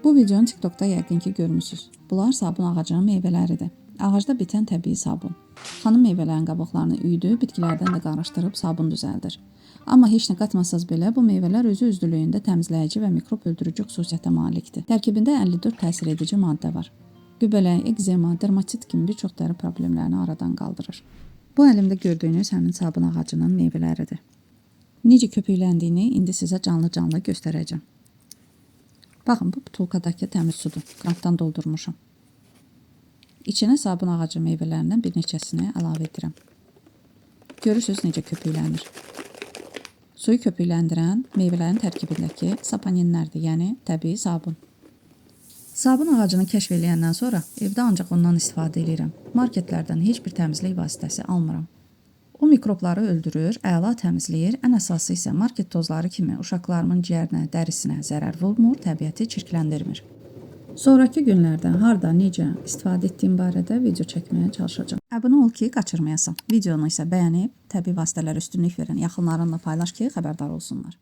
Bu videonu TikTokda yəqin ki görmüsünüz. Bunlar sabun ağacının meyvələridir. Ağacda bitən təbii sabun. Xanım meyvələrin qabıqlarını üyüdüb, bitkilərdən də qarışdırıb sabun düzəldir. Amma heç nə qatmasanız belə bu meyvələr özü özlülüyündə təmizləyici və mikrob öldürücü xüsusiyyətə malikdir. Tərkibində 54 təsir edici maddə var. Göbələk, ekzema, dermatit kimi bir çox dəri problemlərini aradan qaldırır. Bu əlimdə gördüyünüz həmin sabun ağacının meyvələridir. Necə köpükləndiyini indi sizə canlı göstərəcəm. Baxın, bu butulkadakı təmiz sudur. Qrantdan doldurmuşam. İçinə sabun ağacı meyvələrindən bir neçəsini əlavə edirəm. Görürsünüz necə köpüklənir. Suyu köpükləndirən meyvələrin tərkibindəki saponinlərdir, yəni təbii sabun. Sabun ağacını kəşf eləyəndən sonra evdə ancaq ondan istifadə edirəm. Marketlərdən heç bir təmizlik vasitəsi almıram. O mikrobları öldürür, əla təmizləyir, ən əsası isə market tozları kimi uşaqlarımın ciyərinə, dərisinə zərər vurmur, təbiəti çirkləndirmir. Sonrakı günlərdə harda, necə istifadə etdiyim barədə video çəkməyə çalışacağım. Abunə ol ki, qaçırmayasan. Videonu isə bəyənib, təbii vasitələr üstünlük verən yaxınlarınla paylaş ki, xəbərdar olsunlar.